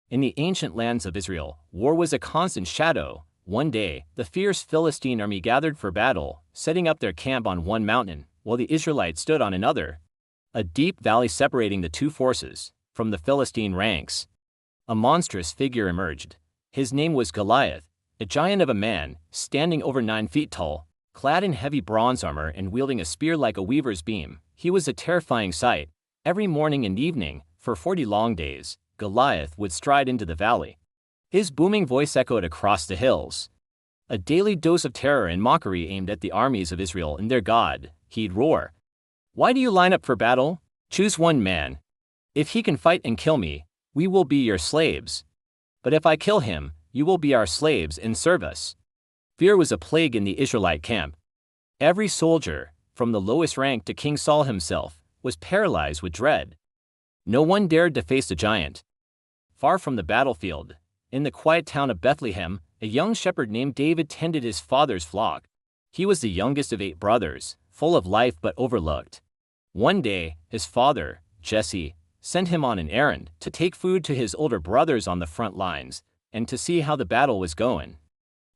In the ancient lands of Israel, war was a constant shadow. One day, the fierce Philistine army gathered for battle, setting up their camp on one mountain, while the Israelites stood on another. A deep valley separating the two forces. From the Philistine ranks, a monstrous figure emerged. His name was Goliath, a giant of a man, standing over 9 feet tall, clad in heavy bronze armor and wielding a spear like a weaver's beam. He was a terrifying sight. Every morning and evening, for 40 long days, Goliath would stride into the valley. His booming voice echoed across the hills. A daily dose of terror and mockery aimed at the armies of Israel and their God. He'd roar, "Why do you line up for battle? Choose one man. If he can fight and kill me, we will be your slaves. But if I kill him, you will be our slaves and serve us." Fear was a plague in the Israelite camp. Every soldier, from the lowest rank to King Saul himself, was paralyzed with dread. No one dared to face the giant. Far from the battlefield, in the quiet town of Bethlehem, a young shepherd named David tended his father's flock. He was the youngest of 8 brothers, full of life but overlooked. One day, his father, Jesse, sent him on an errand to take food to his older brothers on the front lines and to see how the battle was going.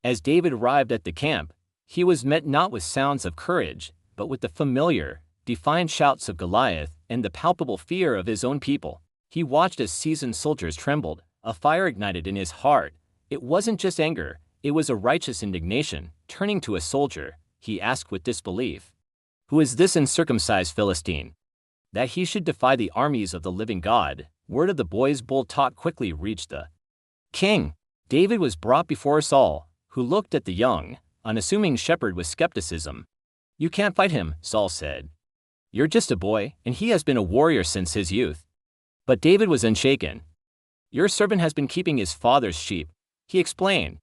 As David arrived at the camp, he was met not with sounds of courage, but with the familiar, defiant shouts of Goliath and the palpable fear of his own people. He watched as seasoned soldiers trembled, a fire ignited in his heart. It wasn't just anger, it was a righteous indignation. Turning to a soldier, he asked with disbelief, "Who is this uncircumcised Philistine, that he should defy the armies of the living God?" Word of the boy's bold talk quickly reached the king. David was brought before Saul, who looked at the young, unassuming shepherd with skepticism. "You can't fight him," Saul said. "You're just a boy, and he has been a warrior since his youth." But David was unshaken. "Your servant has been keeping his father's sheep," he explained.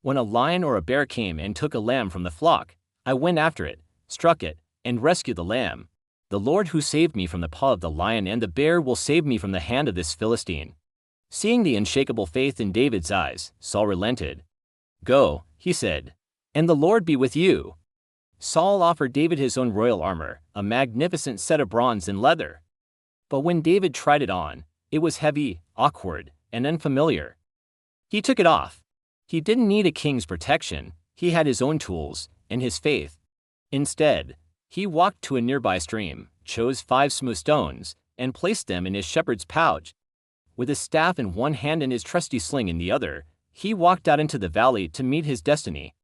"When a lion or a bear came and took a lamb from the flock, I went after it, struck it, and rescued the lamb. The Lord who saved me from the paw of the lion and the bear will save me from the hand of this Philistine." Seeing the unshakable faith in David's eyes, Saul relented. "Go," he said, "and the Lord be with you." Saul offered David his own royal armor, a magnificent set of bronze and leather. But when David tried it on, it was heavy, awkward, and unfamiliar. He took it off. He didn't need a king's protection, he had his own tools, and his faith. Instead, he walked to a nearby stream, chose 5 smooth stones, and placed them in his shepherd's pouch. With his staff in one hand and his trusty sling in the other, he walked out into the valley to meet his destiny.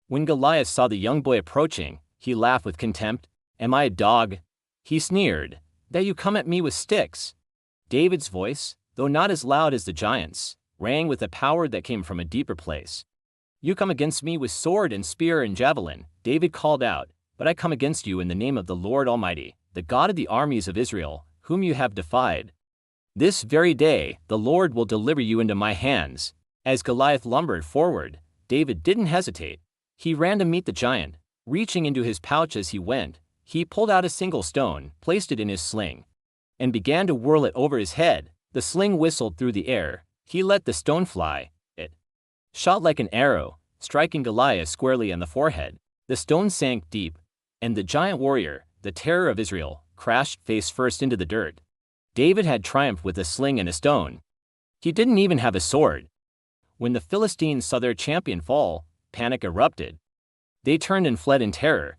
When Goliath saw the young boy approaching, he laughed with contempt. "Am I a dog?" he sneered, "that you come at me with sticks?" David's voice, though not as loud as the giant's, rang with a power that came from a deeper place. "You come against me with sword and spear and javelin," David called out, "but I come against you in the name of the Lord Almighty, the God of the armies of Israel, whom you have defied. This very day the Lord will deliver you into my hands." As Goliath lumbered forward, David didn't hesitate. He ran to meet the giant. Reaching into his pouch as he went, he pulled out a single stone, placed it in his sling, and began to whirl it over his head. The sling whistled through the air. He let the stone fly. It shot like an arrow, striking Goliath squarely on the forehead. The stone sank deep, and the giant warrior, the terror of Israel, crashed face first into the dirt. David had triumphed with a sling and a stone. He didn't even have a sword. When the Philistines saw their champion fall, panic erupted. They turned and fled in terror.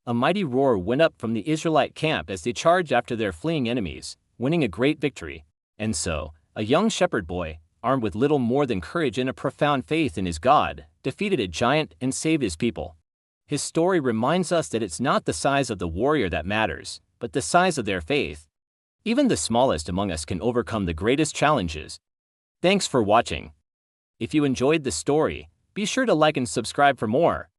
A mighty roar went up from the Israelite camp as they charged after their fleeing enemies, winning a great victory. And so, a young shepherd boy, armed with little more than courage and a profound faith in his God, defeated a giant and saved his people. His story reminds us that it's not the size of the warrior that matters, but the size of their faith. Even the smallest among us can overcome the greatest challenges. Thanks for watching. If you enjoyed the story, be sure to like and subscribe for more.